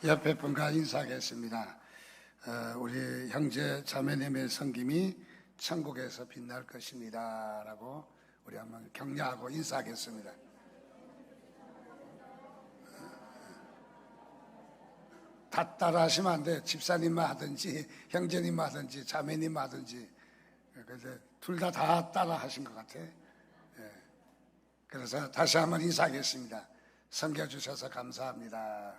옆에 분과 인사하겠습니다. 우리 형제 자매님의 성김이 천국에서 빛날 것입니다 라고 우리 한번 격려하고 인사하겠습니다. 다 따라 하시면 안 돼요. 집사님만 하든지 형제님만 하든지 자매님만 하든지. 그래서 둘 다 따라 하신 것 같아요. 그래서 다시 한번 인사하겠습니다. 섬겨주셔서 감사합니다.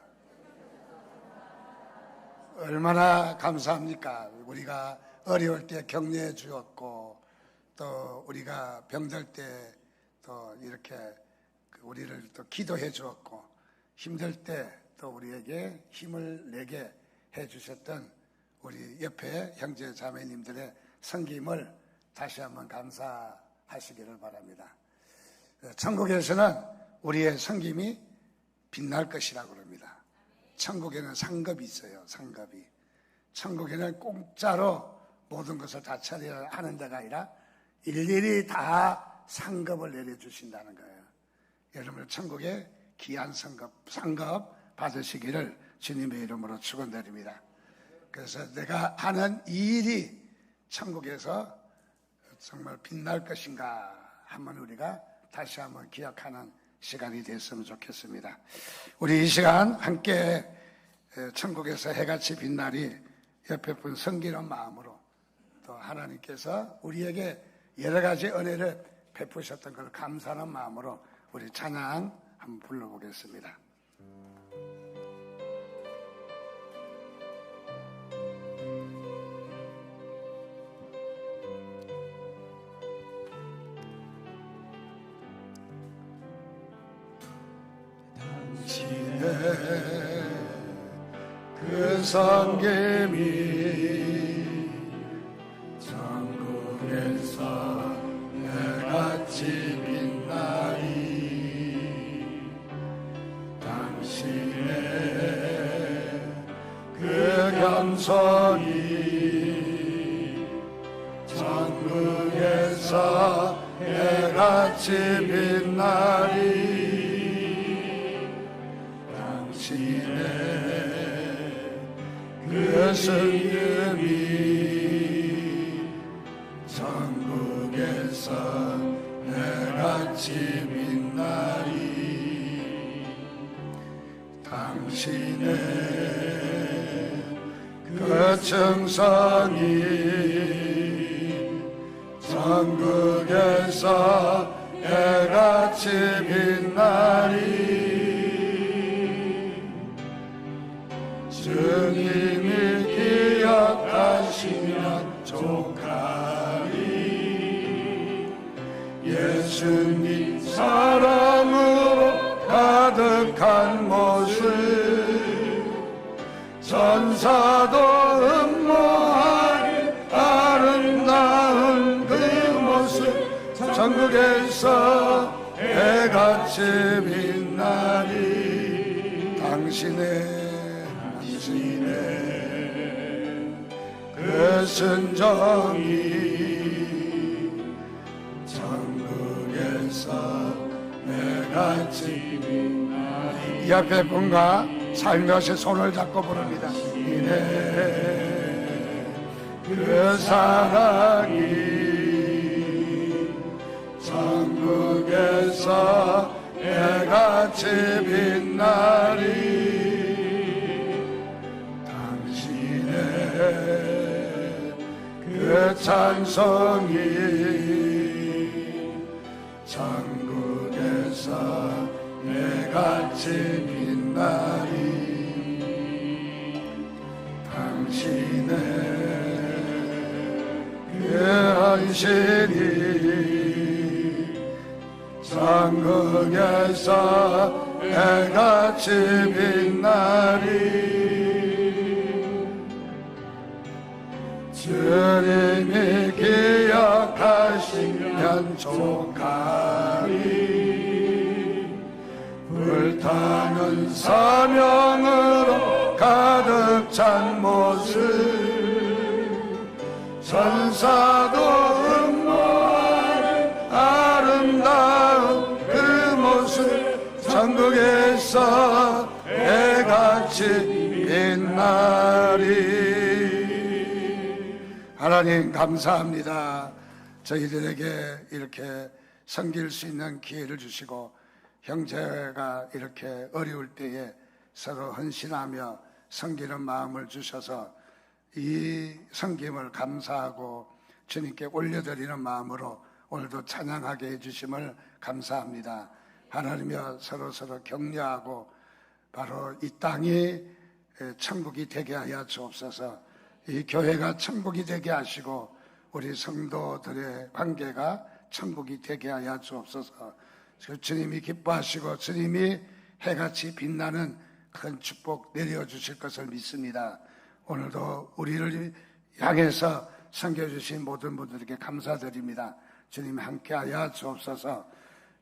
얼마나 감사합니까? 우리가 어려울 때 격려해 주었고, 또 우리가 병들 때 또 이렇게 우리를 또 기도해 주었고, 힘들 때 또 우리에게 힘을 내게 해 주셨던 우리 옆에 형제 자매님들의 섬김을 다시 한번 감사하시기를 바랍니다. 천국에서는 우리의 섬김이 빛날 것이라고 그럽니다. 천국에는 상급이 있어요. 상급이. 천국에는 공짜로 모든 것을 다 처리하는 데가 아니라 일일이 다 상급을 내려주신다는 거예요. 여러분 천국에 귀한 상급 받으시기를 주님의 이름으로 축원드립니다. 그래서 내가 하는 이 일이 천국에서 정말 빛날 것인가 한번 우리가 다시 한번 기억하는 시간이 됐으면 좋겠습니다. 우리 이 시간 함께 천국에서 해같이 빛나리 옆에 분 섬기는 마음으로 또 하나님께서 우리에게 여러 가지 은혜를 베푸셨던 걸 감사하는 마음으로 우리 찬양 한번 불러보겠습니다. 그 섬김이 천국에서 해같이 빛나리 당신의 그 겸손이 천국에서 해같이 빛나리 그 성금이 천국에서 해같이 빛나리 당신의 그 정성이 천국에서 해같이 빛나리 주님이 기억하시면 족하리 예수님 사랑으로 가득한 모습 천사도 흠모하기 아름다운 그 모습 천국에서 해같이 빛나리 당신의 그 순종이 천국에서 해같이 빛나리 이 앞에 분과 살며시 손을 잡고 부릅니다. 이래 그 사랑이 천국에서 해같이 빛나리 그 찬송이 천국에서 해같이 빛나리 당신의 그 헌신이 천국에서 해같이 빛나리 주님이 기억하시면 족하리 불타는 사명으로 가득 찬 모습 천사도 흠모하는 아름다운 그 모습 천국에서 해같이 같이 빛나리. 하나님 감사합니다. 저희들에게 이렇게 섬길 수 있는 기회를 주시고 형제가 이렇게 어려울 때에 서로 헌신하며 섬기는 마음을 주셔서 이 섬김을 감사하고 주님께 올려드리는 마음으로 오늘도 찬양하게 해주심을 감사합니다. 하나님이여 서로 격려하고 바로 이 땅이 천국이 되게 하여 주옵소서. 이 교회가 천국이 되게 하시고 우리 성도들의 관계가 천국이 되게 하여 주옵소서. 주님이 기뻐하시고 주님이 해같이 빛나는 큰 축복 내려주실 것을 믿습니다. 오늘도 우리를 향해서 섬겨주신 모든 분들에게 감사드립니다. 주님 함께하여 주옵소서.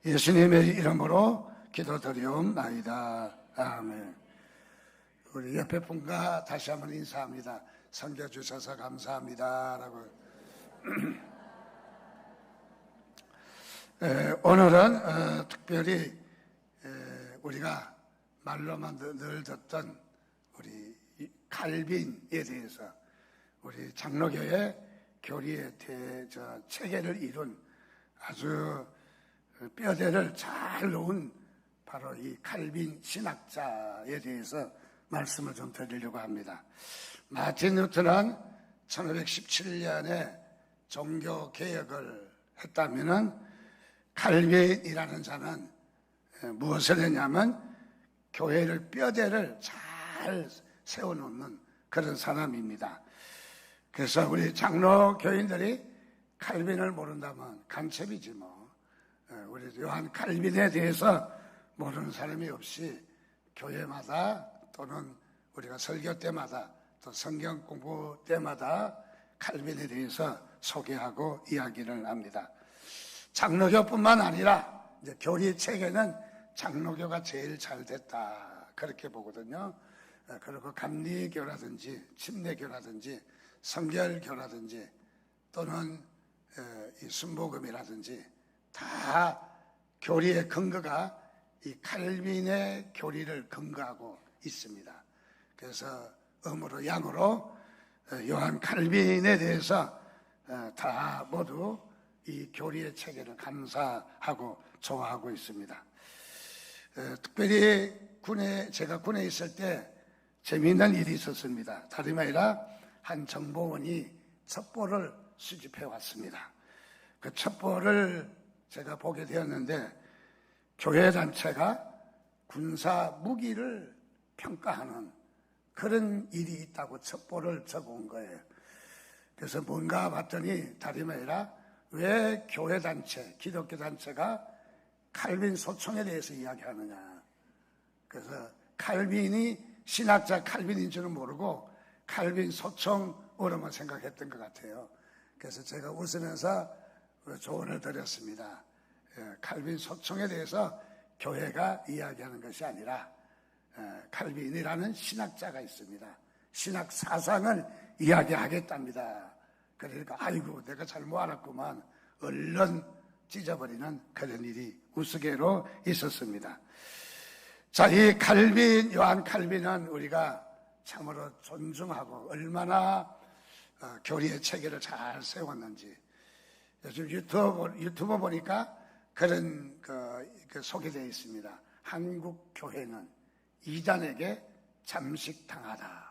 예수님의 이름으로 기도드리옵나이다. 아멘. 우리 옆에 분과 다시 한번 인사합니다. 섬겨주셔서 감사합니다 라고. 오늘은 특별히 우리가 말로만 늘 듣던 우리 칼빈에 대해서 우리 장로교회 교리의 체계를 이룬 아주 뼈대를 잘 놓은 바로 이 칼빈 신학자에 대해서 말씀을 좀 드리려고 합니다. 마틴 루터는 1517년에 종교개혁을 했다면은 칼빈이라는 자는 무엇을 했냐면 교회를 뼈대를 잘 세워놓는 그런 사람입니다. 그래서 우리 장로 교인들이 칼빈을 모른다면 간첩이지 뭐. 우리 요한 칼빈에 대해서 모르는 사람이 없이 교회마다 또는 우리가 설교 때마다 또 성경 공부 때마다 칼빈에 대해서 소개하고 이야기를 합니다. 장로교뿐만 아니라 이제 교리 체계는 장로교가 제일 잘 됐다 그렇게 보거든요. 그리고 감리교라든지 침례교라든지 성결교라든지 또는 이 순복음이라든지 다 교리의 근거가 이 칼빈의 교리를 근거하고 있습니다. 그래서 음으로 양으로 요한 칼빈에 대해서 다 모두 이 교리의 체계를 감사하고 좋아하고 있습니다. 특별히 제가 군에 있을 때 재미있는 일이 있었습니다. 다름 아니라 한 정보원이 첩보를 수집해 왔습니다. 그 첩보를 제가 보게 되었는데 교회 단체가 군사 무기를 평가하는 그런 일이 있다고 첩보를 적어온 거예요. 그래서 뭔가 봤더니 다름 아니라 왜 교회 단체, 기독교 단체가 칼빈 소총에 대해서 이야기하느냐. 그래서 칼빈이 신학자 칼빈인 줄은 모르고 칼빈 소총으로만 생각했던 것 같아요. 그래서 제가 웃으면서 조언을 드렸습니다. 칼빈 소총에 대해서 교회가 이야기하는 것이 아니라 칼빈이라는 신학자가 있습니다. 신학 사상을 이야기하겠답니다. 그러니까 아이고 내가 잘못 알았구만 얼른 찢어버리는 그런 일이 우스개로 있었습니다. 자, 이 칼빈, 요한 칼빈은 우리가 참으로 존중하고 얼마나 교리의 체계를 잘 세웠는지 요즘 유튜브 보니까 그런 그 소개되어 있습니다. 한국 교회는 이단에게 잠식당하다.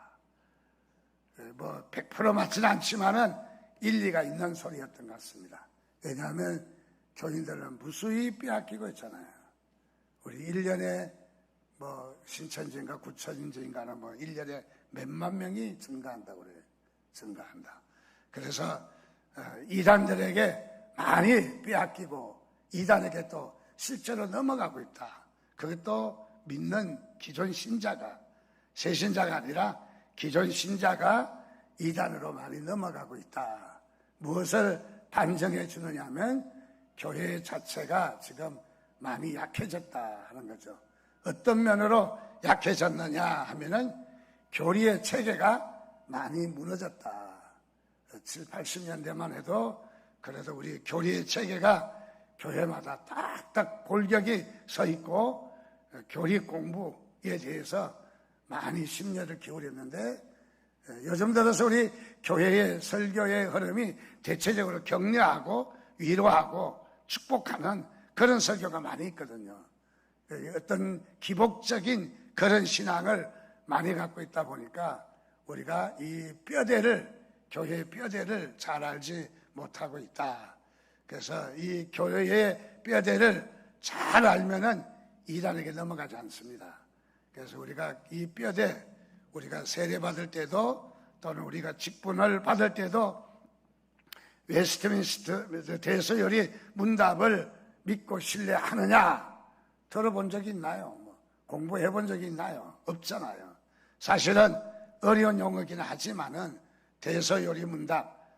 뭐 100% 맞지는 않지만은 일리가 있는 소리였던 것 같습니다. 왜냐하면 교인들은 무수히 빼앗기고 있잖아요. 우리 1년에 뭐 신천지인가 구천지인가는 뭐 1년에 몇만 명이 증가한다고 그래요. 증가한다. 그래서 이단들에게 많이 빼앗기고 이단에게 또 실제로 넘어가고 있다. 그것도 믿는 기존 신자가 새 신자가 아니라 기존 신자가 이단으로 많이 넘어가고 있다. 무엇을 반증해 주느냐 하면 교회 자체가 지금 많이 약해졌다 하는 거죠. 어떤 면으로 약해졌느냐 하면은 교리의 체계가 많이 무너졌다. 7, 80년대만 해도 그래도 우리 교리의 체계가 교회마다 딱딱 골격이 서 있고 교리 공부에 대해서 많이 심려를 기울였는데 요즘 들어서 우리 교회의 설교의 흐름이 대체적으로 격려하고 위로하고 축복하는 그런 설교가 많이 있거든요. 어떤 기복적인 그런 신앙을 많이 갖고 있다 보니까 우리가 이 뼈대를, 교회의 뼈대를 잘 알지 못하고 있다. 그래서 이 교회의 뼈대를 잘 알면은 이단에게 넘어가지 않습니다. 그래서 우리가 이 뼈대, 우리가 세례받을 때도 또는 우리가 직분을 받을 때도 웨스트민스터 대서열이 문답을 믿고 신뢰하느냐 들어본 적이 있나요? 공부해 본 적이 있나요? 없잖아요. 사실은 어려운 용어이긴 하지만은 대서요리 문답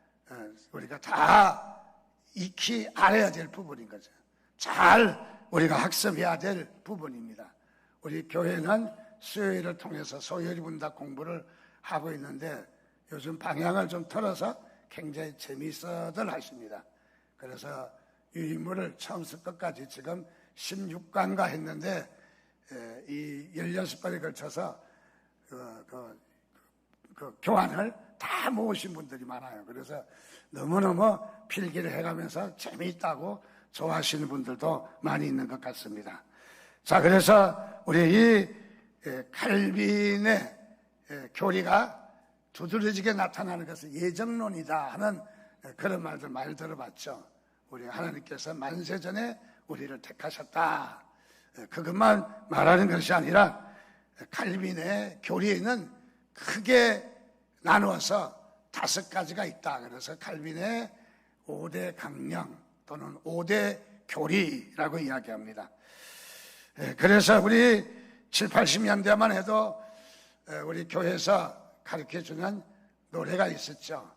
우리가 다 익히 알아야 될 부분인 거죠. 잘 우리가 학습해야 될 부분입니다. 우리 교회는 수요일을 통해서 소요리 문답 공부를 하고 있는데 요즘 방향을 좀 틀어서 굉장히 재미있어들 하십니다. 그래서 유인물을 처음부터 끝까지 지금 16관과 했는데 이 16번에 걸쳐서 그 교환을 다 모으신 분들이 많아요. 그래서 너무너무 필기를 해가면서 재미있다고 좋아하시는 분들도 많이 있는 것 같습니다. 자, 그래서 우리 이 칼빈의 교리가 두드러지게 나타나는 것은 예정론이다 하는 그런 말들 많이 들어봤죠. 우리 하나님께서 만세전에 우리를 택하셨다. 그것만 말하는 것이 아니라 칼빈의 교리에는 크게 나누어서 5가지가 있다. 그래서 칼빈의 5대 강령 또는 5대 교리라고 이야기합니다. 그래서 우리 7, 80년대만 해도 우리 교회에서 가르쳐주는 노래가 있었죠.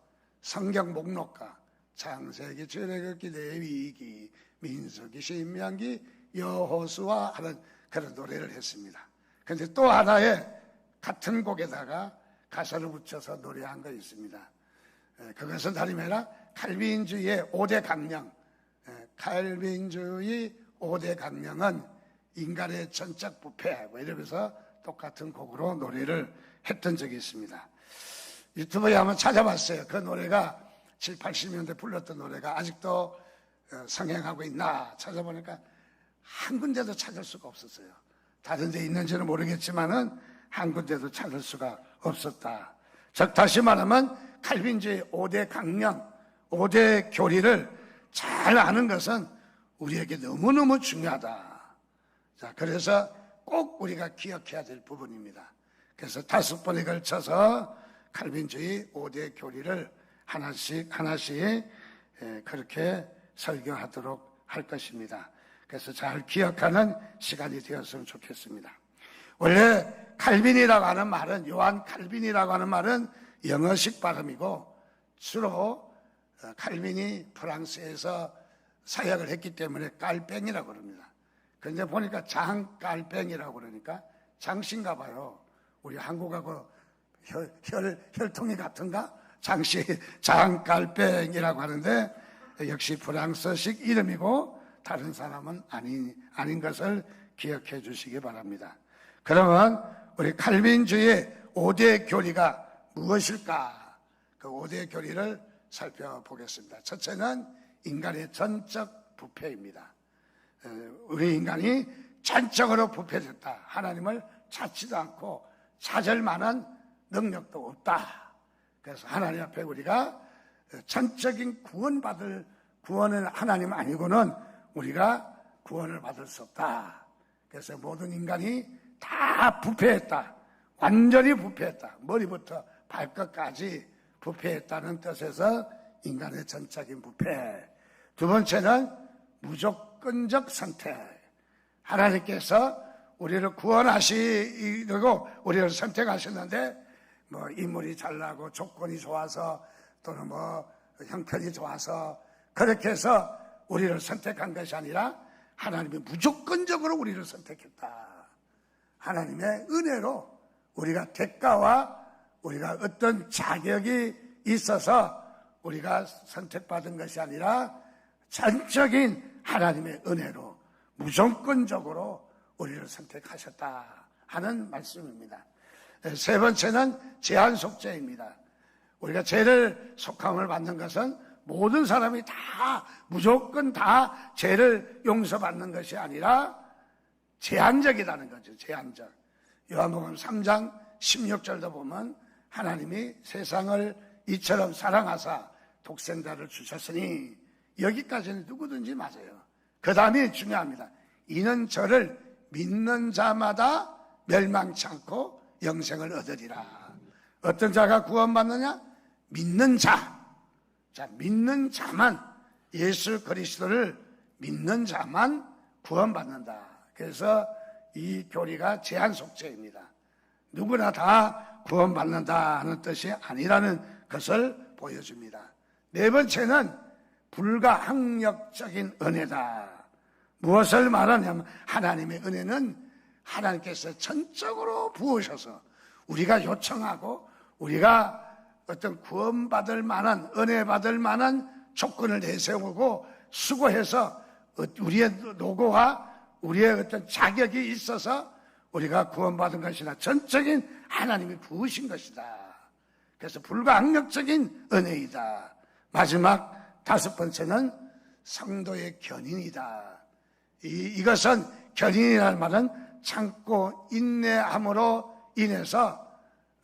성경 목록가, 창세기, 출애굽기, 레위기, 민수기, 신명기, 여호수아 하는 그런 노래를 했습니다. 그런데 또 하나의 같은 곡에다가 가사를 붙여서 노래한 거 있습니다. 그것은 다름 아니라 칼빈주의의 5대 강령. 칼빈주의 5대 강령은 인간의 전적 부패 이러면서 똑같은 곡으로 노래를 했던 적이 있습니다. 유튜브에 한번 찾아봤어요. 그 노래가 7, 80년대 불렀던 노래가 아직도 성행하고 있나 찾아보니까 한 군데도 찾을 수가 없었어요. 다른 데 있는지는 모르겠지만은 한 군데도 찾을 수가 없었다. 즉 다시 말하면 칼빈주의 5대 강령, 5대 교리를 잘 아는 것은 우리에게 너무너무 중요하다. 자, 그래서 꼭 우리가 기억해야 될 부분입니다. 그래서 5번에 걸쳐서 칼빈주의 5대 교리를 하나씩 그렇게 설교하도록 할 것입니다. 그래서 잘 기억하는 시간이 되었으면 좋겠습니다. 원래 칼빈이라고 하는 말은, 요한 칼빈이라고 하는 말은 영어식 발음이고 주로 칼빈이 프랑스에서 사역을 했기 때문에 깔뱅이라고 그럽니다. 그런데 보니까 장깔뱅이라고 그러니까 장씨인가 봐요. 우리 한국하고 혈통이 같은가? 장깔뱅이라고 하는데 역시 프랑스식 이름이고 다른 사람은 아닌 것을 기억해 주시기 바랍니다. 그러면 우리 칼빈주의 5대 교리가 무엇일까? 그 5대 교리를 살펴보겠습니다. 첫째는 인간의 전적 부패입니다. 우리 인간이 전적으로 부패됐다. 하나님을 찾지도 않고 찾을 만한 능력도 없다. 그래서 하나님 앞에 우리가 전적인 구원은 하나님 아니고는 우리가 구원을 받을 수 없다. 그래서 모든 인간이 다 부패했다. 완전히 부패했다. 머리부터 발끝까지 부패했다는 뜻에서 인간의 전적인 부패. 두 번째는 무조건적 선택. 하나님께서 우리를 구원하시려고 우리를 선택하셨는데 인물이 잘나고 조건이 좋아서 또는 형편이 좋아서 그렇게 해서 우리를 선택한 것이 아니라 하나님이 무조건적으로 우리를 선택했다. 하나님의 은혜로 우리가 대가와 우리가 어떤 자격이 있어서 우리가 선택받은 것이 아니라 전적인 하나님의 은혜로 무조건적으로 우리를 선택하셨다 하는 말씀입니다. 세 번째는 제한 속죄입니다. 우리가 죄를 속함을 받는 것은 모든 사람이 다 무조건 다 죄를 용서받는 것이 아니라 제한적이라는 거죠. 제한적. 요한복음 3장 16절도 보면 하나님이 세상을 이처럼 사랑하사 독생자를 주셨으니, 여기까지는 누구든지 맞아요. 그 다음이 중요합니다. 이는 저를 믿는 자마다 멸망치 않고 영생을 얻으리라. 어떤 자가 구원받느냐? 믿는 자. 자, 믿는 자만, 예수 그리스도를 믿는 자만 구원받는다. 그래서 이 교리가 제한 속죄입니다. 누구나 다 구원받는다 하는 뜻이 아니라는 것을 보여줍니다. 네 번째는 불가항력적인 은혜다. 무엇을 말하냐면, 하나님의 은혜는 하나님께서 전적으로 부으셔서 우리가 요청하고 우리가 어떤 구원받을 만한, 은혜 받을 만한 조건을 내세우고 수고해서 우리의 노고와 우리의 어떤 자격이 있어서 우리가 구원받은 것이나 전적인 하나님이 부으신 것이다. 그래서 불가항력적인 은혜이다. 마지막 다섯 번째는 성도의 견인이다. 이것은, 견인이라는 말은 참고 인내함으로 인해서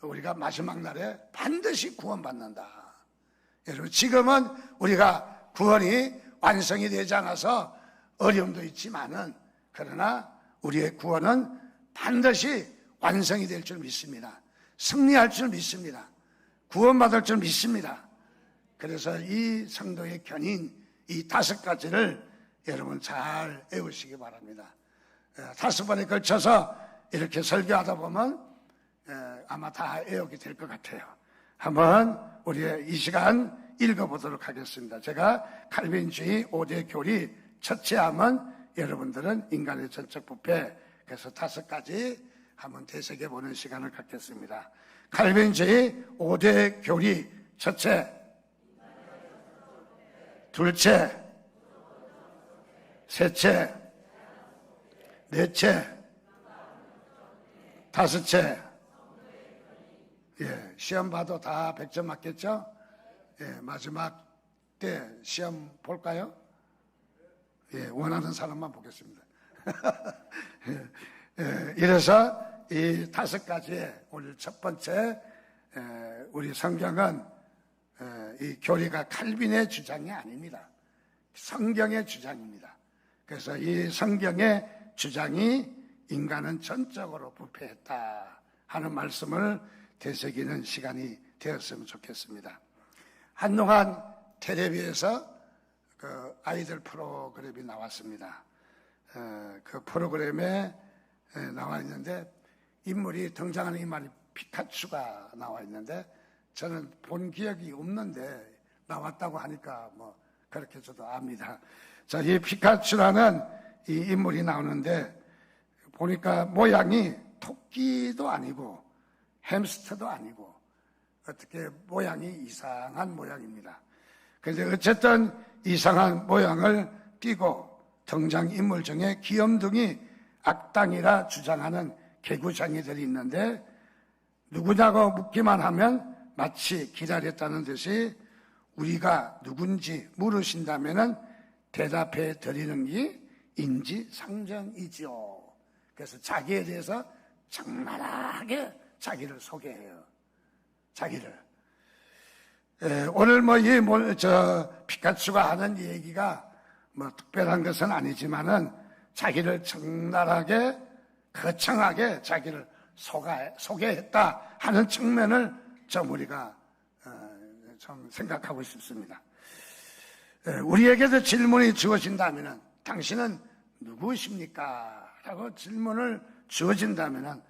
우리가 마지막 날에 반드시 구원받는다. 여러분, 지금은 우리가 구원이 완성이 되지 않아서 어려움도 있지만은, 그러나 우리의 구원은 반드시 완성이 될 줄 믿습니다. 승리할 줄 믿습니다. 구원받을 줄 믿습니다. 그래서 이 성도의 견인, 이 다섯 가지를 여러분 잘 외우시기 바랍니다. 다섯 번에 걸쳐서 이렇게 설교하다 보면 아마 다 외우게 될 것 같아요. 한번 우리 이 시간 읽어보도록 하겠습니다. 제가 칼빈주의 5대 교리 첫째 하면 여러분들은 인간의 전적 부패, 그래서 다섯 가지 한번 되새겨보는 시간을 갖겠습니다. 칼빈주의 5대 교리 첫째, 둘째, 셋째, 넷째, 다섯째. 예, 시험 봐도 다 100점 맞겠죠? 예, 마지막 때 시험 볼까요? 예, 원하는 사람만 보겠습니다. 예, 이래서 이 다섯 가지의 오늘 첫 번째, 우리 성경은 이 교리가 칼빈의 주장이 아닙니다. 성경의 주장입니다. 그래서 이 성경의 주장이 인간은 전적으로 부패했다 하는 말씀을 되새기는 시간이 되었으면 좋겠습니다. 한동안 텔레비에서 그 아이들 프로그램이 나왔습니다. 그 프로그램에 나와 있는데 인물이, 등장하는 인물이 피카츄가 나와 있는데, 저는 본 기억이 없는데 나왔다고 하니까 뭐 그렇게 저도 압니다. 자, 이 피카츄라는 이 인물이 나오는데 보니까 모양이 토끼도 아니고 햄스터도 아니고 어떻게 모양이 이상한 모양입니다. 그런데 어쨌든 이상한 모양을 띠고 등장인물 중에 귀염둥이 악당이라 주장하는 개구쟁이들이 있는데, 누구냐고 묻기만 하면 마치 기다렸다는 듯이 우리가 누군지 물으신다면 대답해 드리는 게 인지상정이지요. 그래서 자기에 대해서 적나라하게 자기를 소개해요. 자기를. 오늘 피카츄가 하는 얘기가 뭐 특별한 것은 아니지만은 자기를 적나라하게, 거창하게 자기를 소개했다 하는 측면을 좀 우리가 좀 생각하고 싶습니다. 우리에게도 질문이 주어진다면, 당신은 누구십니까? 라고 질문을 주어진다면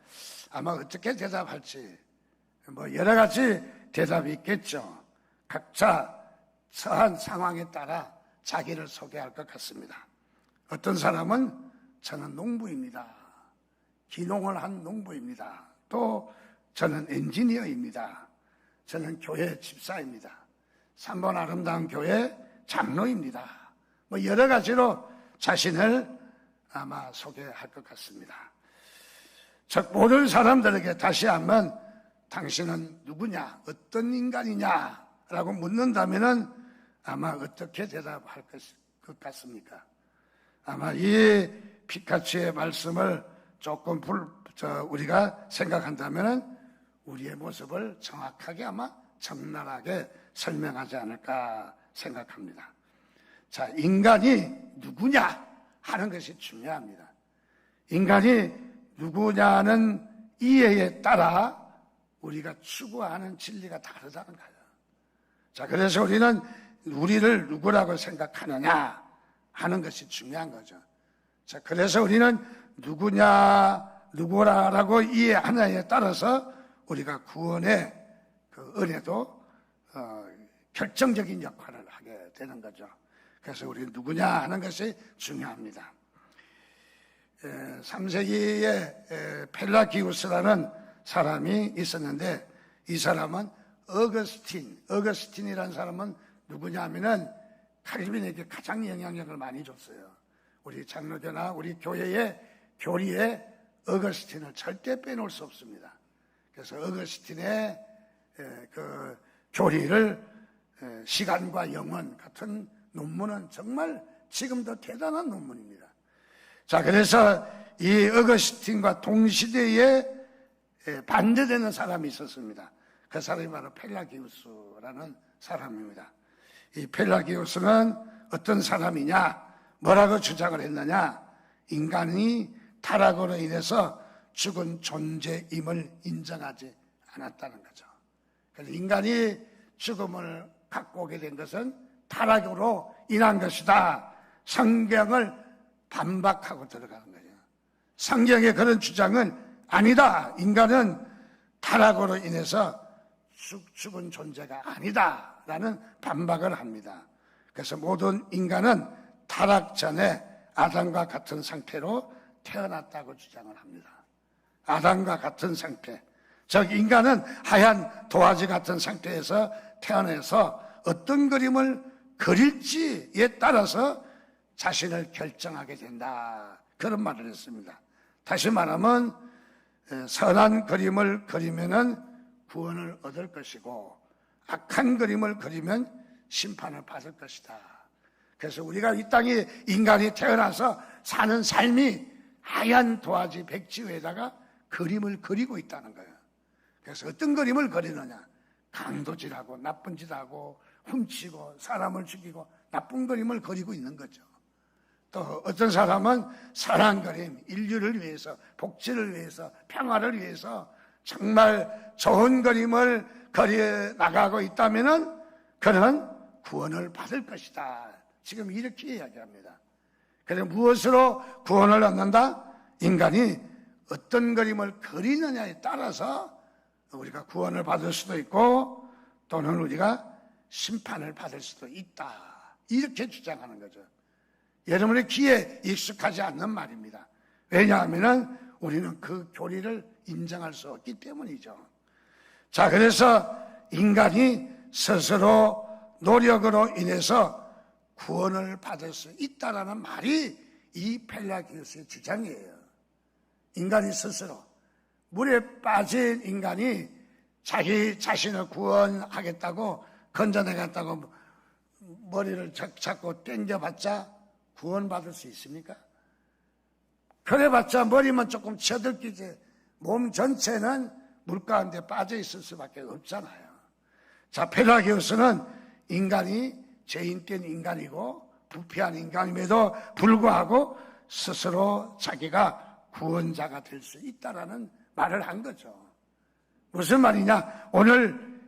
아마 어떻게 대답할지 뭐 여러 가지 대답이 있겠죠. 각자 처한 상황에 따라 자기를 소개할 것 같습니다. 어떤 사람은 저는 농부입니다. 기농을 한 농부입니다. 또 저는 엔지니어입니다. 저는 교회 집사입니다. 3번 아름다운 교회 장로입니다. 뭐 여러 가지로 자신을 아마 소개할 것 같습니다. 즉 모든 사람들에게 다시 한번 당신은 누구냐, 어떤 인간이냐라고 묻는다면은 아마 어떻게 대답할 것 같습니까? 아마 이 피카츄의 말씀을 조금 우리가 생각한다면은 우리의 모습을 정확하게 아마 적나라하게 설명하지 않을까 생각합니다. 자, 인간이 누구냐 하는 것이 중요합니다. 인간이 누구냐는 이해에 따라 우리가 추구하는 진리가 다르다는 거예요. 자, 그래서 우리는 우리를 누구라고 생각하느냐 하는 것이 중요한 거죠. 자, 그래서 우리는 누구라고 이해하느냐에 따라서 우리가 구원의 그 은혜도 결정적인 역할을 하게 되는 거죠. 그래서 우리 누구냐 하는 것이 중요합니다. 3세기에 펠라기우스라는 사람이 있었는데 이 사람은 어거스틴이라는 사람은 누구냐면은 칼빈에게 가장 영향력을 많이 줬어요. 우리 장로교나 우리 교회의 교리에 어거스틴을 절대 빼놓을 수 없습니다. 그래서 어거스틴의 그 교리를 시간과 영원 같은 논문은 정말 지금도 대단한 논문입니다. 자, 그래서 이 어거스틴과 동시대에 반대되는 사람이 있었습니다. 그 사람이 바로 펠라기우스라는 사람입니다. 이 펠라기우스는 어떤 사람이냐, 뭐라고 주장을 했느냐, 인간이 타락으로 인해서 죽은 존재임을 인정하지 않았다는 거죠. 그래서 인간이 죽음을 갖고 오게 된 것은 타락으로 인한 것이다. 성경을 반박하고 들어가는 거예요. 성경의 그런 주장은 아니다. 인간은 타락으로 인해서 죽은 존재가 아니다. 라는 반박을 합니다. 그래서 모든 인간은 타락 전에 아담과 같은 상태로 태어났다고 주장을 합니다. 아담과 같은 상태. 즉 인간은 하얀 도화지 같은 상태에서 태어나서 어떤 그림을 그릴지에 따라서 자신을 결정하게 된다. 그런 말을 했습니다. 다시 말하면 선한 그림을 그리면은 구원을 얻을 것이고 악한 그림을 그리면 심판을 받을 것이다. 그래서 우리가 이 땅에 인간이 태어나서 사는 삶이 하얀 도화지 백지 위에다가 그림을 그리고 있다는 거예요. 그래서 어떤 그림을 그리느냐? 강도질하고 나쁜 짓하고 훔치고 사람을 죽이고 나쁜 그림을 그리고 있는 거죠. 또 어떤 사람은 선한 그림, 인류를 위해서, 복지를 위해서, 평화를 위해서 정말 좋은 그림을 그려 나가고 있다면은 그는 구원을 받을 것이다. 지금 이렇게 이야기합니다. 그래서 무엇으로 구원을 얻는다? 인간이 어떤 그림을 그리느냐에 따라서 우리가 구원을 받을 수도 있고 또는 우리가 심판을 받을 수도 있다. 이렇게 주장하는 거죠. 여러분의 귀에 익숙하지 않는 말입니다. 왜냐하면 우리는 그 교리를 인정할 수 없기 때문이죠. 자, 그래서 인간이 스스로 노력으로 인해서 구원을 받을 수 있다라는 말이 이 펠라기우스의 주장이에요. 인간이 스스로 물에 빠진 인간이 자기 자신을 구원하겠다고 건져내겠다고 머리를 잡고 당겨봤자 구원받을 수 있습니까? 그래봤자 머리만 조금 쳐들기지 몸 전체는 물 가운데 빠져 있을 수밖에 없잖아요. 자, 펠라기우스는 인간이 죄인된 인간이고 부패한 인간임에도 불구하고 스스로 자기가 구원자가 될 수 있다라는 말을 한 거죠. 무슨 말이냐? 오늘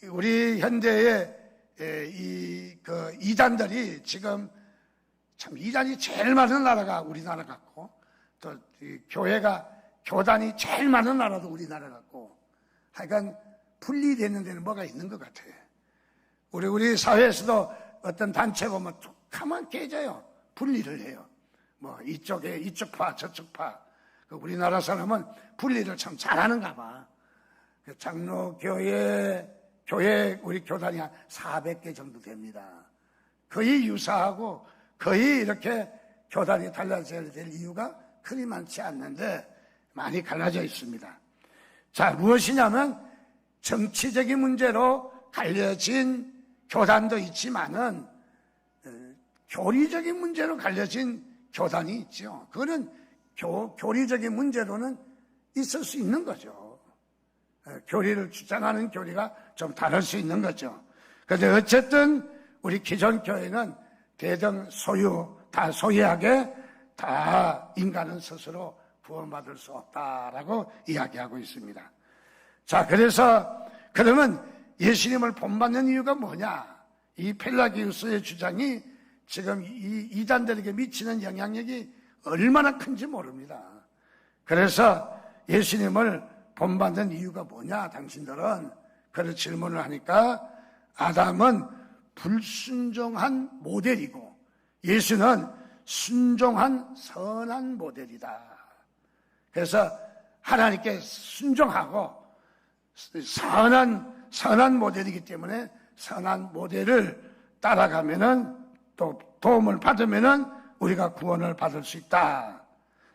우리 현대의 이단들이 지금 참 이단이 제일 많은 나라가 우리나라 같고 또 교단이 제일 많은 나라도 우리나라 같고 하여간 분리되는 데는 뭐가 있는 것 같아요. 우리 사회에서도 어떤 단체 보면 툭 하면 깨져요. 분리를 해요. 뭐 이쪽 파 저쪽 파. 우리나라 사람은 분리를 참 잘하는가 봐. 장로교회 우리 교단이 한 400개 정도 됩니다. 거의 유사하고 거의 이렇게 교단이 달라져야 될 이유가 그리 많지 않는데 많이 갈라져 있습니다. 자, 무엇이냐면 정치적인 문제로 갈려진 교단도 있지만은 교리적인 문제로 갈려진 교단이 있죠. 그거는 교리적인 문제로는 있을 수 있는 거죠. 교리를 주장하는 교리가 좀 다를 수 있는 거죠. 그런데 어쨌든 우리 기존 교회는 대등 다 소유하게 다 인간은 스스로 구원받을 수 없다라고 이야기하고 있습니다. 자, 그래서 그러면 예수님을 본받는 이유가 뭐냐? 이 펠라기우스의 주장이 지금 이 이단들에게 미치는 영향력이 얼마나 큰지 모릅니다. 그래서 예수님을 본받는 이유가 뭐냐? 당신들은 그런 질문을 하니까 아담은 불순종한 모델이고 예수는 순종한 선한 모델이다. 그래서 하나님께 순종하고 선한 모델이기 때문에 선한 모델을 따라가면은 또 도움을 받으면은 우리가 구원을 받을 수 있다.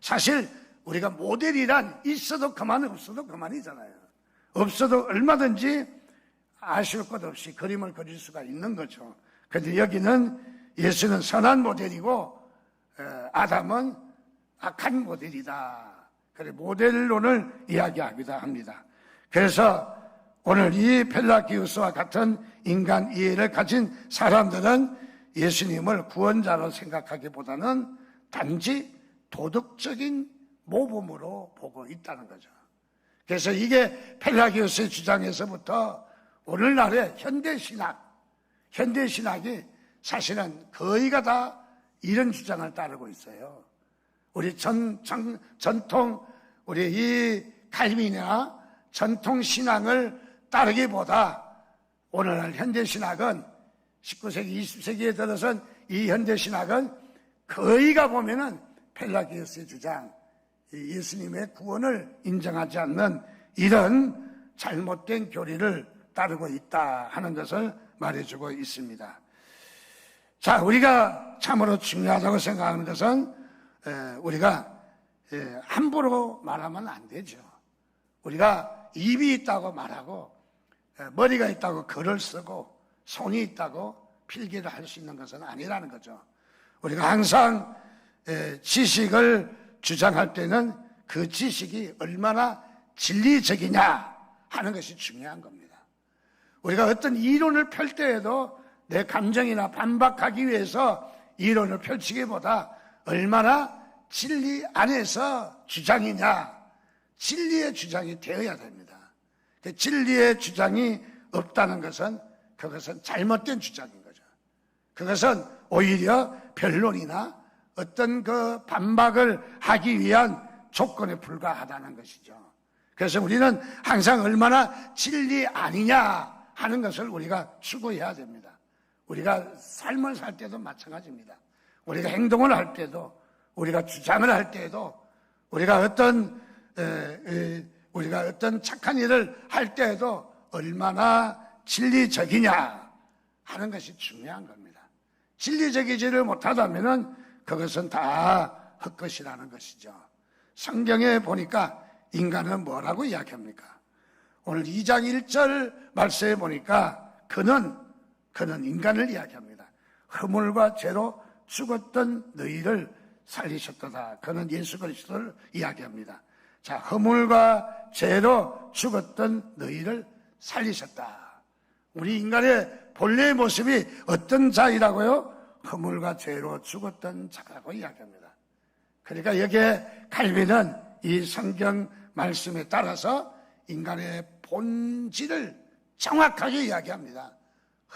사실 우리가 모델이란 있어도 그만 없어도 그만이잖아요. 없어도 얼마든지 아쉬울 것 없이 그림을 그릴 수가 있는 거죠. 그런데 여기는 예수는 선한 모델이고 아담은 악한 모델이다. 그래 모델론을 이야기하기도 합니다. 그래서 오늘 이 펠라기우스와 같은 인간 이해를 가진 사람들은 예수님을 구원자로 생각하기보다는 단지 도덕적인 모범으로 보고 있다는 거죠. 그래서 이게 펠라기우스의 주장에서부터 오늘날의 현대신학이 사실은 거의가 다 이런 주장을 따르고 있어요. 우리 전통 우리 이 칼빈이나 전통 신앙을 따르기보다 오늘날 현대신학은 19세기, 20세기에 들어선 이 현대신학은 거의가 보면은 펠라기우스의 주장, 예수님의 구원을 인정하지 않는 이런 잘못된 교리를 따르고 있다 하는 것을 말해주고 있습니다. 자, 우리가 참으로 중요하다고 생각하는 것은 우리가 함부로 말하면 안 되죠. 우리가 입이 있다고 말하고 머리가 있다고 글을 쓰고 손이 있다고 필기를 할 수 있는 것은 아니라는 거죠. 우리가 항상 지식을 주장할 때는 그 지식이 얼마나 진리적이냐 하는 것이 중요한 겁니다. 우리가 어떤 이론을 펼 때에도 내 감정이나 반박하기 위해서 이론을 펼치기보다 얼마나 진리 안에서 주장이냐, 진리의 주장이 되어야 됩니다. 그 진리의 주장이 없다는 것은 그것은 잘못된 주장인 거죠. 그것은 오히려 변론이나 어떤 그 반박을 하기 위한 조건에 불과하다는 것이죠. 그래서 우리는 항상 얼마나 진리 아니냐 하는 것을 우리가 추구해야 됩니다. 우리가 삶을 살 때도 마찬가지입니다. 우리가 행동을 할 때도, 우리가 주장을 할 때에도, 우리가 어떤 착한 일을 할 때에도 얼마나 진리적이냐 하는 것이 중요한 겁니다. 진리적이지를 못하다면은 그것은 다 헛것이라는 것이죠. 성경에 보니까 인간은 뭐라고 이야기합니까? 오늘 2장 1절 말씀에 보니까 그는 인간을 이야기합니다. 허물과 죄로 죽었던 너희를 살리셨도다. 그는 예수 그리스도를 이야기합니다. 자, 허물과 죄로 죽었던 너희를 살리셨다. 우리 인간의 본래의 모습이 어떤 자이라고요? 허물과 죄로 죽었던 자라고 이야기합니다. 그러니까 여기에 칼빈은 이 성경 말씀에 따라서 인간의 본질을 정확하게 이야기합니다.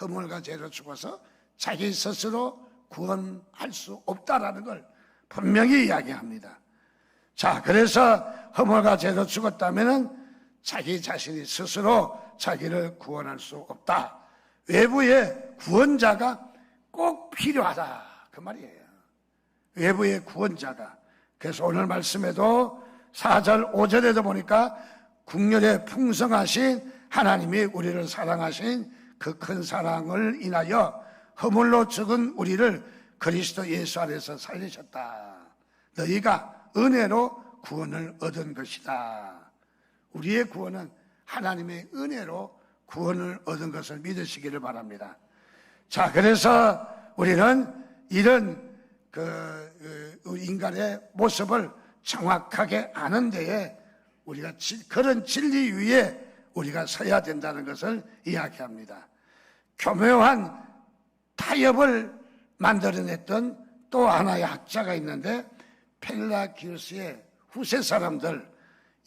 허물과 죄로 죽어서 자기 스스로 구원할 수 없다라는 걸 분명히 이야기합니다. 자, 그래서 허물과 죄로 죽었다면은 자기 자신이 스스로 자기를 구원할 수 없다. 외부의 구원자가 꼭 필요하다. 그 말이에요. 외부의 구원자가. 그래서 오늘 말씀에도 4절, 5절에도 보니까 국률에 풍성하신 하나님이 우리를 사랑하신 그 큰 사랑을 인하여 허물로 죽은 우리를 그리스도 예수 안에서 살리셨다. 너희가 은혜로 구원을 얻은 것이다. 우리의 구원은 하나님의 은혜로 구원을 얻은 것을 믿으시기를 바랍니다. 자, 그래서 우리는 이런 인간의 모습을 정확하게 아는 데에 우리가 그런 진리 위에 우리가 서야 된다는 것을 이야기합니다. 교묘한 타협을 만들어냈던 또 하나의 학자가 있는데 펠라기우스의 후세 사람들,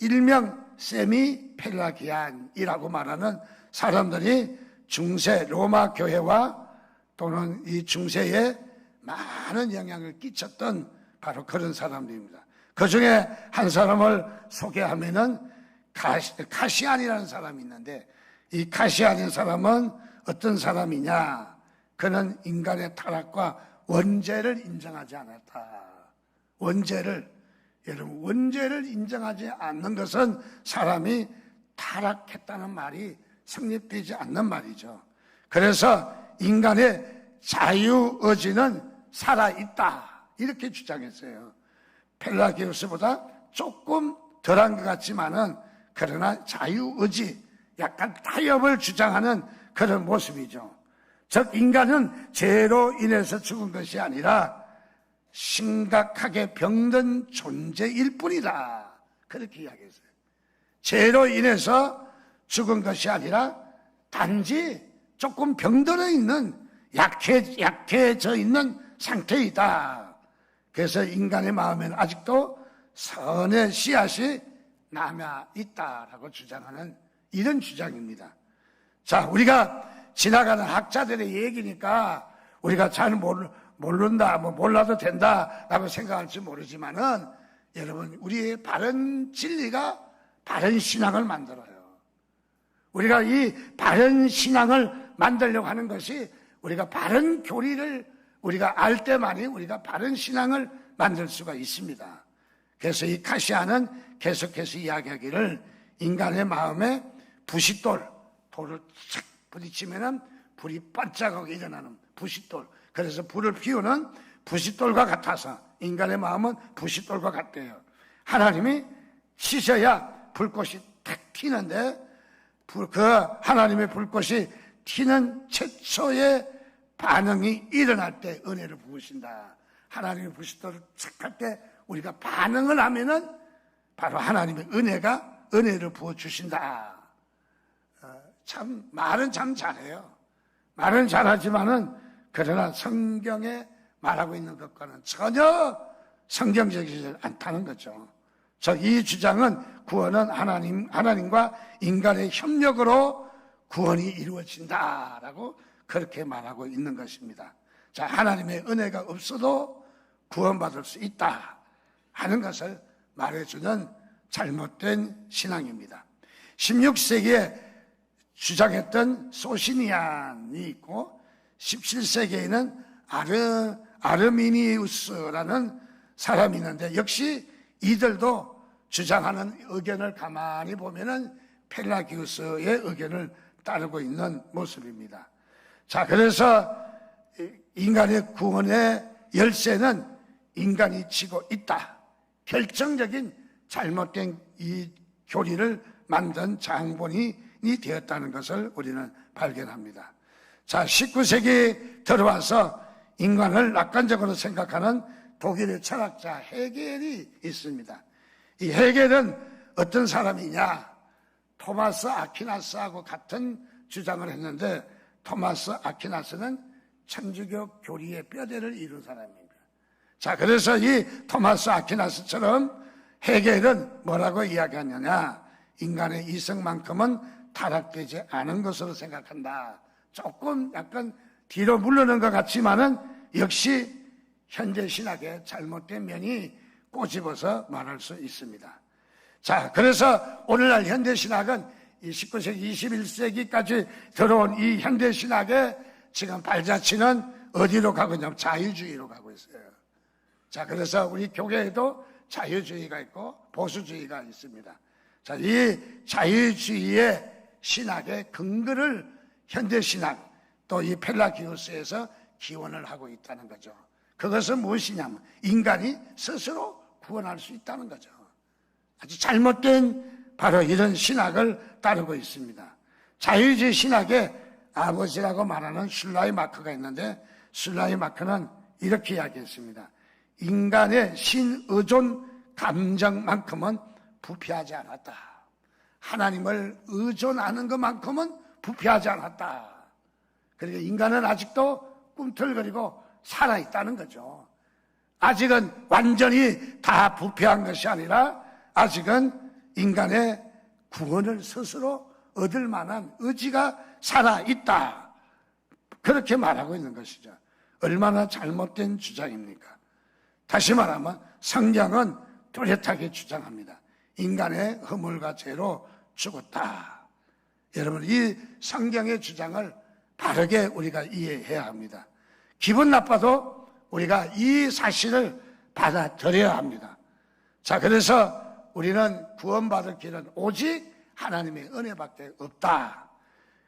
일명 세미 펠라기안이라고 말하는 사람들이 중세 로마 교회와 또는 이 중세에 많은 영향을 끼쳤던 바로 그런 사람들입니다. 그 중에 한 사람을 소개하면은 카시안이라는 사람이 있는데, 이 카시안이라는 사람은 어떤 사람이냐? 그는 인간의 타락과 원죄를 인정하지 않았다. 여러분, 원죄를 인정하지 않는 것은 사람이 타락했다는 말이 성립되지 않는 말이죠. 그래서 인간의 자유의지는 살아있다, 이렇게 주장했어요. 펠라기우스보다 조금 덜한 것 같지만은 그러나 자유의지, 약간 타협을 주장하는 그런 모습이죠. 즉 인간은 죄로 인해서 죽은 것이 아니라 심각하게 병든 존재일 뿐이다, 그렇게 이야기했어요. 죄로 인해서 죽은 것이 아니라 단지 조금 병들어 있는, 약해져 있는 상태이다. 그래서 인간의 마음에는 아직도 선의 씨앗이 남아있다라고 주장하는 이런 주장입니다. 자, 우리가 지나가는 학자들의 얘기니까 우리가 잘 모른다, 몰라도 된다라고 생각할지 모르지만은 여러분, 우리의 바른 진리가 바른 신앙을 만들어요. 우리가 이 바른 신앙을 만들려고 하는 것이 우리가 바른 교리를 우리가 알 때만이 우리가 바른 신앙을 만들 수가 있습니다. 그래서 이 카시아는 계속해서 이야기하기를 인간의 마음에 부싯돌, 돌을 착 부딪히면은 불이 반짝하게 일어나는 부싯돌, 그래서 불을 피우는 부싯돌과 같아서 인간의 마음은 부싯돌과 같대요. 하나님이 치셔야 불꽃이 탁 튀는데 그 하나님의 불꽃이 튀는 최초의 반응이 일어날 때 은혜를 부으신다. 하나님의 부싯돌을 착 할 때 우리가 반응을 하면은 바로 하나님의 은혜를 부어주신다. 참 말은 참 잘해요. 말은 잘하지만은 그러나 성경에 말하고 있는 것과는 전혀 성경적이지 않다는 거죠. 즉 이 주장은 구원은 하나님과 인간의 협력으로 구원이 이루어진다라고 그렇게 말하고 있는 것입니다. 자, 하나님의 은혜가 없어도 구원받을 수 있다 하는 것을 말해주는 잘못된 신앙입니다. 16세기에 주장했던 소시니안이 있고 17세기에는 아르미니우스라는 사람이 있는데 역시 이들도 주장하는 의견을 가만히 보면은 펠라기우스의 의견을 따르고 있는 모습입니다. 자, 그래서 인간의 구원의 열쇠는 인간이 쥐고 있다. 결정적인 잘못된 이 교리를 만든 장본인이 되었다는 것을 우리는 발견합니다. 자, 19세기 들어와서 인간을 낙관적으로 생각하는 독일의 철학자 헤겔이 있습니다. 이 헤겔은 어떤 사람이냐? 토마스 아퀴나스하고 같은 주장을 했는데 토마스 아퀴나스는 천주교 교리의 뼈대를 이룬 사람입니다. 자, 그래서 이 토마스 아퀴나스처럼 헤겔은 뭐라고 이야기하느냐? 인간의 이성만큼은 타락되지 않은 것으로 생각한다. 조금 약간 뒤로 물러는 것 같지만은 역시 현대 신학의 잘못된 면이 꼬집어서 말할 수 있습니다. 자, 그래서 오늘날 현대 신학은 이 19세기, 21세기까지 들어온 이 현대 신학의 지금 발자취는 어디로 가고 있냐면 자유주의로 가고 있어요. 자, 그래서 우리 교계에도 자유주의가 있고 보수주의가 있습니다. 자, 이 자유주의의 신학의 근거를 현대 신학 또 이 펠라기우스에서 기원을 하고 있다는 거죠. 그것은 무엇이냐면 인간이 스스로 구원할 수 있다는 거죠. 아주 잘못된 바로 이런 신학을 따르고 있습니다. 자유주의 신학에 아버지라고 말하는 슐라이마크가 있는데, 슐라이마크는 이렇게 이야기했습니다. 인간의 신의존 감정만큼은 부패하지 않았다. 하나님을 의존하는 것만큼은 부패하지 않았다. 그러니까 인간은 아직도 꿈틀거리고 살아있다는 거죠. 아직은 완전히 다 부패한 것이 아니라 아직은 인간의 구원을 스스로 얻을 만한 의지가 살아있다. 그렇게 말하고 있는 것이죠. 얼마나 잘못된 주장입니까? 다시 말하면 성경은 뚜렷하게 주장합니다. 인간의 허물과 죄로 죽었다. 여러분, 이 성경의 주장을 바르게 우리가 이해해야 합니다. 기분 나빠도 우리가 이 사실을 받아들여야 합니다. 자, 그래서 우리는 구원받을 길은 오직 하나님의 은혜밖에 없다.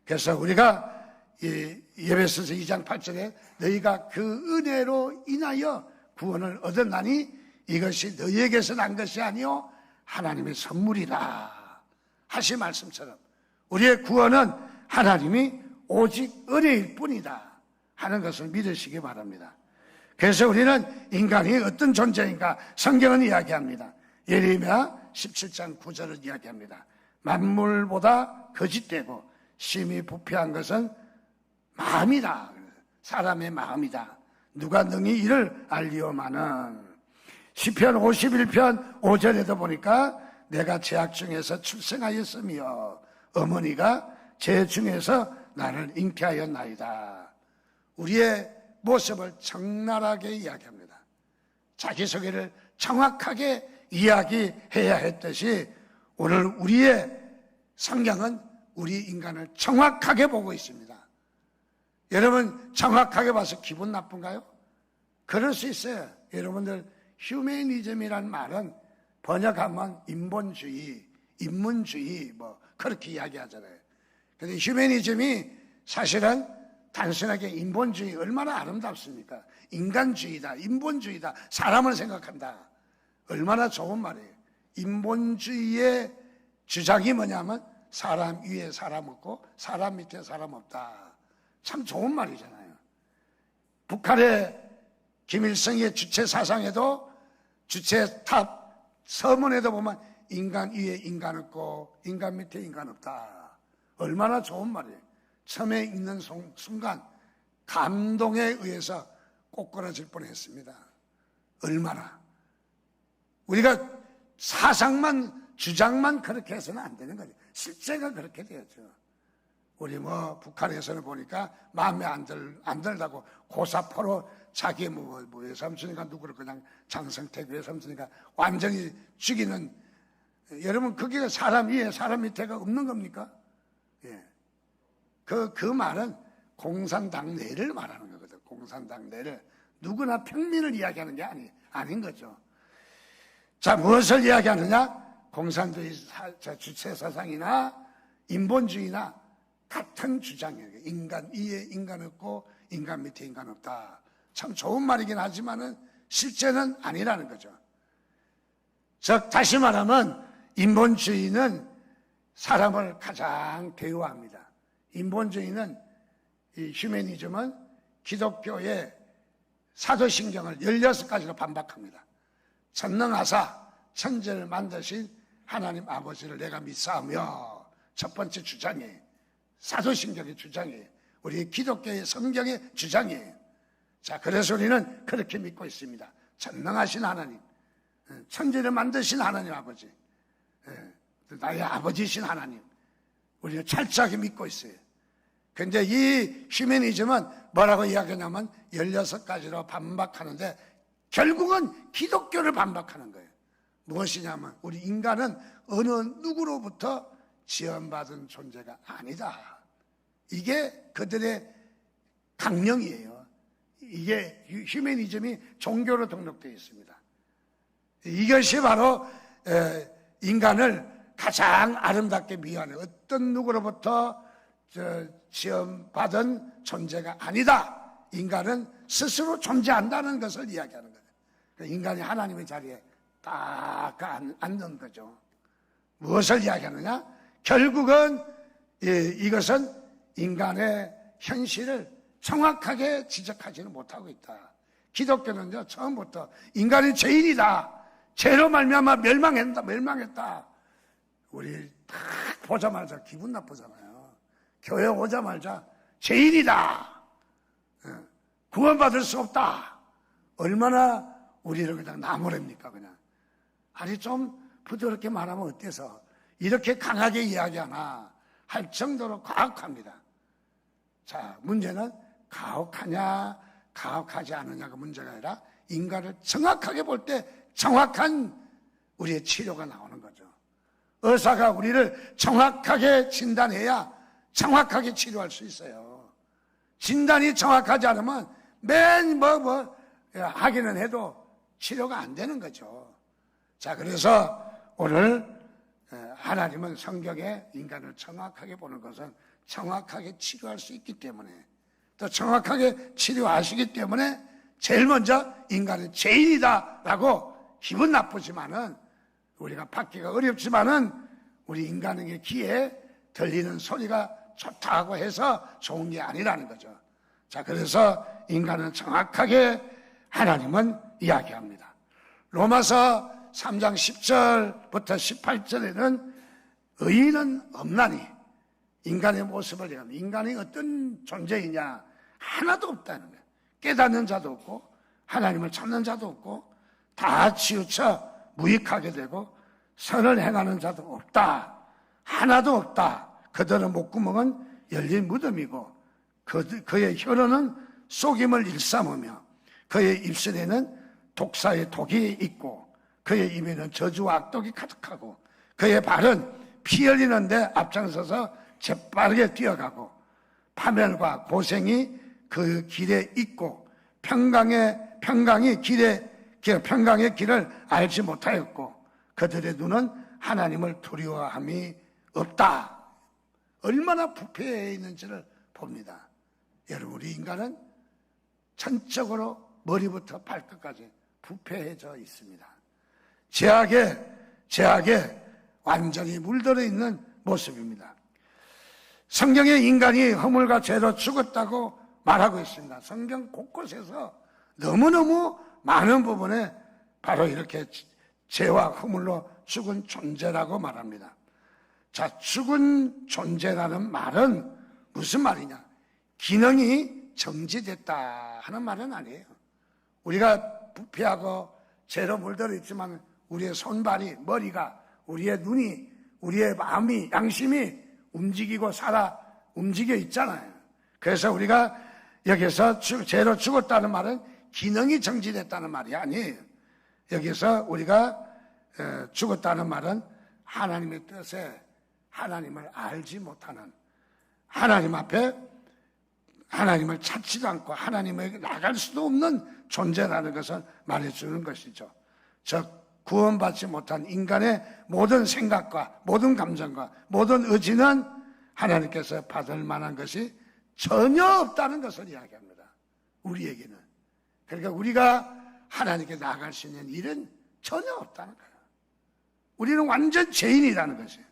그래서 우리가 에베소서 2장 8절에 너희가 그 은혜로 인하여 구원을 얻었나니 이것이 너희에게서 난 것이 아니요 하나님의 선물이라 하신 말씀처럼 우리의 구원은 하나님이 오직 은혜일 뿐이다 하는 것을 믿으시기 바랍니다. 그래서 우리는 인간이 어떤 존재인가 성경은 이야기합니다. 예레미야 17장 9절을 이야기합니다. 만물보다 거짓되고 심히 부패한 것은 마음이다. 사람의 마음이다. 누가 능히 이를 알리오마는. 시편 51편 5절에도 보니까 내가 죄악 중에서 출생하였으며 어머니가 죄 중에서 나를 잉태하였나이다. 우리의 모습을 적나라하게 이야기합니다. 자기소개를 정확하게 이야기해야 했듯이 오늘 우리의 성경은 우리 인간을 정확하게 보고 있습니다. 여러분 정확하게 봐서 기분 나쁜가요? 그럴 수 있어요. 여러분들 휴메니즘이란 말은 번역하면 인본주의, 인문주의 뭐 그렇게 이야기하잖아요. 근데 휴메니즘이 사실은 단순하게 인본주의 얼마나 아름답습니까? 인간주의다, 인본주의다, 사람을 생각한다. 얼마나 좋은 말이에요. 인본주의의 주장이 뭐냐면 사람 위에 사람 없고 사람 밑에 사람 없다. 참 좋은 말이잖아요. 북한의 김일성의 주체 사상에도 주체 탑 서문에도 보면 인간 위에 인간 없고 인간 밑에 인간 없다. 얼마나 좋은 말이에요. 처음에 읽는 순간 감동에 의해서 꼬꾸라질 뻔했습니다. 얼마나 우리가 사상만 주장만 그렇게 해서는 안 되는 거죠. 실제가 그렇게 되었죠. 우리 뭐 북한에서는 보니까 마음에 안 들다고 고사포로 자기 뭐 외삼촌이가 누구를 그냥 장성택 외삼촌이가 완전히 죽이는. 여러분 그게 사람 위에 사람 밑에가 없는 겁니까? 예. 그 말은 공산당 내를 말하는 거거든. 공산당 내를. 누구나 평민을 이야기하는 게 아닌 거죠. 자, 무엇을 이야기하느냐? 공산주의 주체 사상이나 인본주의나 같은 주장이에요. 인간 위에 인간 없고 인간 밑에 인간 없다. 참 좋은 말이긴 하지만은 실제는 아니라는 거죠. 즉 다시 말하면 인본주의는 사람을 가장 대우합니다. 인본주의는 이 휴메니즘은 기독교의 사도신경을 16가지로 반박합니다. 전능하사 천지를 만드신 하나님 아버지를 내가 믿사오며 첫 번째 주장이에요. 사도신경의 주장이에요. 우리 기독교의 성경의 주장이에요. 자, 그래서 우리는 그렇게 믿고 있습니다. 전능하신 하나님, 천지를 만드신 하나님 아버지, 나의 아버지신 하나님, 우리는 철저하게 믿고 있어요. 근데 이 휴메니즘은 뭐라고 이야기하냐면 16가지로 반박하는데 결국은 기독교를 반박하는 거예요. 무엇이냐면 우리 인간은 어느 누구로부터 지원받은 존재가 아니다. 이게 그들의 강령이에요. 이게 휴메니즘이 종교로 등록되어 있습니다. 이것이 바로 인간을 가장 아름답게 미화하는 어떤 누구로부터 지원받은 존재가 아니다. 인간은 스스로 존재한다는 것을 이야기하는 거예요. 인간이 하나님의 자리에 딱 앉는 거죠. 무엇을 이야기하느냐? 결국은 이것은 인간의 현실을 정확하게 지적하지는 못하고 있다. 기독교는요, 처음부터 인간이 죄인이다, 죄로 말미암아 멸망했다. 우리 딱 보자마자 기분 나쁘잖아요. 교회 오자마자 죄인이다, 구원받을 수 없다. 얼마나 우리를 그냥 나무랍니까? 그냥 아니 좀 부드럽게 말하면 어때서 이렇게 강하게 이야기하나 할 정도로 가혹합니다. 자, 문제는 가혹하냐 가혹하지 않느냐가 문제가 아니라 인간을 정확하게 볼 때 정확한 우리의 치료가 나오는 거죠. 의사가 우리를 정확하게 진단해야 정확하게 치료할 수 있어요. 진단이 정확하지 않으면 맨 하기는 해도 치료가 안 되는 거죠. 자, 그래서 오늘 하나님은 성경에 인간을 정확하게 보는 것은 정확하게 치료할 수 있기 때문에, 또 정확하게 치료하시기 때문에 제일 먼저 인간은 죄인이다라고 기분 나쁘지만은, 우리가 받기가 어렵지만은 우리 인간에게 귀에 들리는 소리가 좋다고 해서 좋은 게 아니라는 거죠. 자, 그래서 인간은 정확하게 하나님은 이야기합니다. 로마서 3장 10절부터 18절에는 의인은 없나니, 인간의 모습을 얘기합니다. 인간이 어떤 존재이냐? 하나도 없다는 거예요. 깨닫는 자도 없고 하나님을 찾는 자도 없고 다 치우쳐 무익하게 되고 선을 행하는 자도 없다. 하나도 없다. 그들의 목구멍은 열린 무덤이고 그의 혀로는 속임을 일삼으며 그의 입술에는 독사의 독이 있고 그의 입에는 저주와 악독이 가득하고 그의 발은 피 흘리는데 앞장서서 재빠르게 뛰어가고 파멸과 고생이 그 길에 있고 평강의 길을 알지 못하였고 그들의 눈은 하나님을 두려워함이 없다. 얼마나 부패해 있는지를 봅니다. 여러분, 우리 인간은 전적으로 머리부터 발끝까지 부패해져 있습니다. 죄악에 완전히 물들어 있는 모습입니다. 성경에 인간이 허물과 죄로 죽었다고 말하고 있습니다. 성경 곳곳에서 너무너무 많은 부분에 바로 이렇게 죄와 허물로 죽은 존재라고 말합니다. 자, 죽은 존재라는 말은 무슨 말이냐? 기능이 정지됐다 하는 말은 아니에요. 우리가 부패하고 죄로 물들어 있지만 우리의 손발이, 머리가, 우리의 눈이, 우리의 마음이, 양심이 움직이고 움직여 있잖아요. 그래서 우리가 여기서 죄로 죽었다는 말은 기능이 정지됐다는 말이 아니에요. 여기서 우리가 죽었다는 말은 하나님의 뜻에 하나님을 알지 못하는, 하나님 앞에 하나님을 찾지도 않고 하나님에게 나갈 수도 없는 존재라는 것을 말해주는 것이죠. 즉 구원받지 못한 인간의 모든 생각과 모든 감정과 모든 의지는 하나님께서 받을 만한 것이 전혀 없다는 것을 이야기합니다. 우리에게는. 그러니까 우리가 하나님께 나아갈 수 있는 일은 전혀 없다는 거예요. 우리는 완전 죄인이라는 것이에요.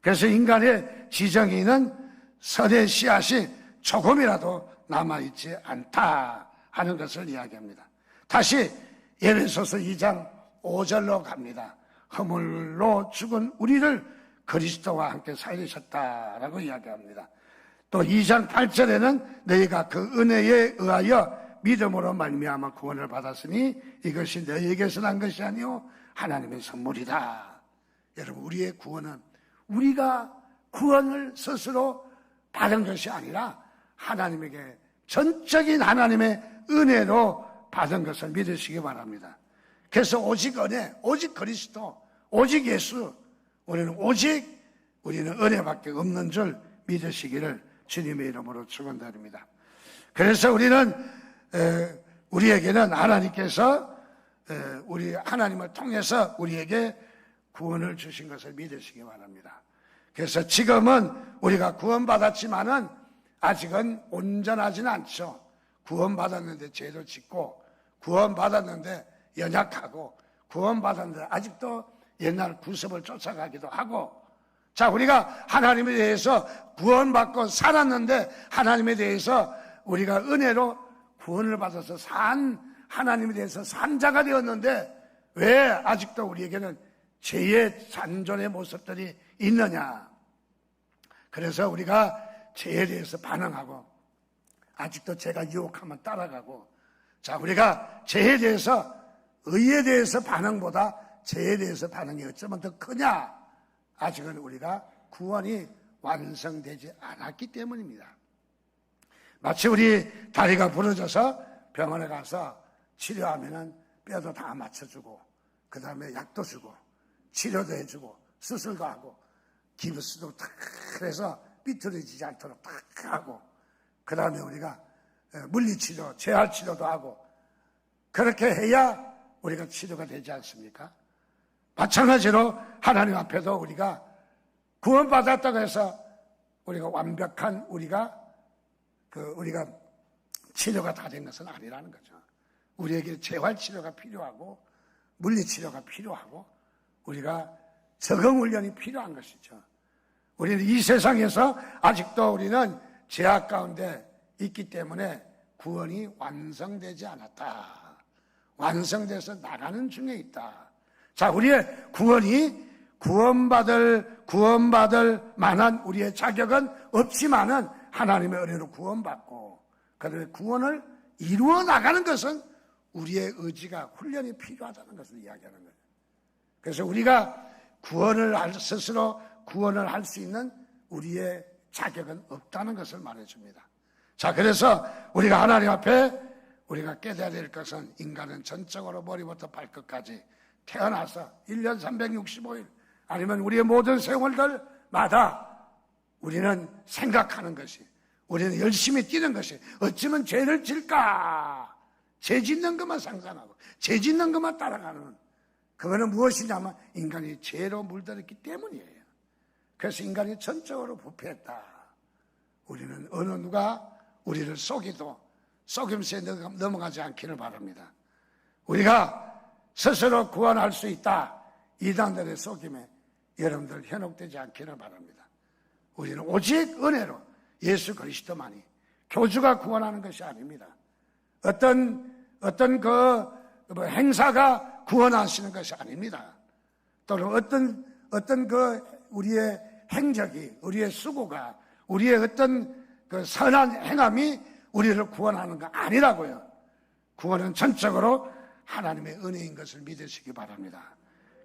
그래서 인간의 지정에는 선의 씨앗이 조금이라도 남아있지 않다 하는 것을 이야기합니다. 다시 에베소서 2장 5절로 갑니다. 허물로 죽은 우리를 그리스도와 함께 살리셨다라고 이야기합니다. 또 2장 8절에는 너희가 그 은혜에 의하여 믿음으로 말미암아 구원을 받았으니 이것이 너희에게서 난 것이 아니요 하나님의 선물이다. 여러분, 우리의 구원은 우리가 구원을 스스로 받은 것이 아니라 하나님에게 전적인 하나님의 은혜로 받은 것을 믿으시기 바랍니다. 그래서 오직 은혜, 오직 그리스도, 오직 예수, 우리는 은혜밖에 없는 줄 믿으시기를 주님의 이름으로 축원드립니다. 그래서 우리에게는 하나님께서 우리 하나님을 통해서 우리에게 구원을 주신 것을 믿으시기 바랍니다. 그래서 지금은 우리가 구원받았지만은 아직은 온전하지는 않죠. 구원받았는데 죄도 짓고, 구원받았는데 연약하고, 구원받았는데 아직도 옛날 구습을 쫓아가기도 하고, 자, 우리가 하나님에 대해서 구원받고 살았는데 하나님에 대해서 우리가 은혜로 구원을 받아서 하나님에 대해서 산 자가 되었는데 왜 아직도 우리에게는 죄의 잔존의 모습들이 있느냐? 그래서 우리가 죄에 대해서 반응하고 아직도 죄가 유혹하면 따라가고, 자, 우리가 죄에 대해서 의에 대해서 반응보다 죄에 대해서 반응이 어쩌면 더 크냐? 아직은 우리가 구원이 완성되지 않았기 때문입니다. 마치 우리 다리가 부러져서 병원에 가서 치료하면은 뼈도 다 맞춰주고, 그 다음에 약도 주고, 치료도 해주고, 수술도 하고, 기부스도 탁 해서 삐뚤어지지 않도록 탁 하고, 그 다음에 우리가 물리치료, 재활치료도 하고, 그렇게 해야 우리가 치료가 되지 않습니까? 마찬가지로 하나님 앞에도 우리가 구원받았다고 해서 우리가 완벽한 우리가 치료가 다 된 것은 아니라는 거죠. 우리에게 재활치료가 필요하고 물리치료가 필요하고 우리가 적응훈련이 필요한 것이죠. 우리는 이 세상에서 아직도 우리는 죄악 가운데 있기 때문에 구원이 완성되지 않았다. 완성돼서 나가는 중에 있다. 자, 우리의 구원받을 만한 우리의 자격은 없지만은 하나님의 은혜로 구원받고, 그다음에 구원을 이루어 나가는 것은 우리의 의지가 훈련이 필요하다는 것을 이야기하는 거예요. 그래서 우리가 스스로 구원을 할 수 있는 우리의 자격은 없다는 것을 말해줍니다. 자, 그래서 우리가 하나님 앞에 우리가 깨달아야 될 것은 인간은 전적으로 머리부터 발끝까지 태어나서 1년 365일 아니면 우리의 모든 생활들마다 우리는 생각하는 것이, 우리는 열심히 뛰는 것이 어쩌면 죄를 질까? 죄 짓는 것만 상상하고 죄 짓는 것만 따라가는, 그거는 무엇이냐면 인간이 죄로 물들었기 때문이에요. 그래서 인간이 전적으로 부패했다. 우리는 어느 누가 우리를 속이도 속임수에 넘어가지 않기를 바랍니다. 우리가 스스로 구원할 수 있다, 이단들의 속임에 여러분들 현혹되지 않기를 바랍니다. 우리는 오직 은혜로 예수 그리스도만이 교주가 구원하는 것이 아닙니다. 어떤 행사가 구원하시는 것이 아닙니다. 또는 어떤 우리의 행적이, 우리의 수고가, 우리의 어떤 선한 행함이 우리를 구원하는 거 아니라고요. 구원은 전적으로 하나님의 은혜인 것을 믿으시기 바랍니다.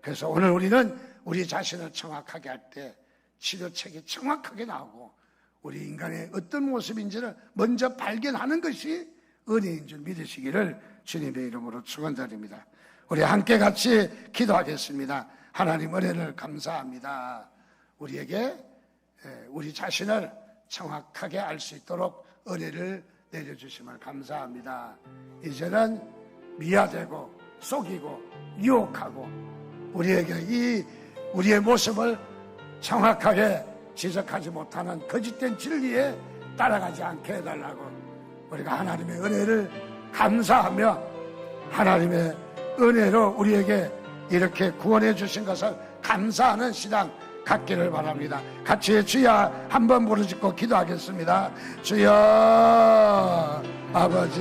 그래서 오늘 우리는 우리 자신을 정확하게 할 때 치료책이 정확하게 나오고 우리 인간의 어떤 모습인지를 먼저 발견하는 것이 은혜인 줄 믿으시기를 주님의 이름으로 축원드립니다. 우리 함께 같이 기도하겠습니다. 하나님 은혜를 감사합니다. 우리에게 우리 자신을 정확하게 알 수 있도록 은혜를 내려주심을 감사합니다. 이제는 미화되고 속이고 유혹하고 우리에게 우리의 모습을 정확하게 지적하지 못하는 거짓된 진리에 따라가지 않게 해달라고 우리가 하나님의 은혜를 감사하며 하나님의 은혜로 우리에게 이렇게 구원해 주신 것을 감사하는 시간 갖기를 바랍니다. 같이 주여 한번 부르짖고 기도하겠습니다. 주여 아버지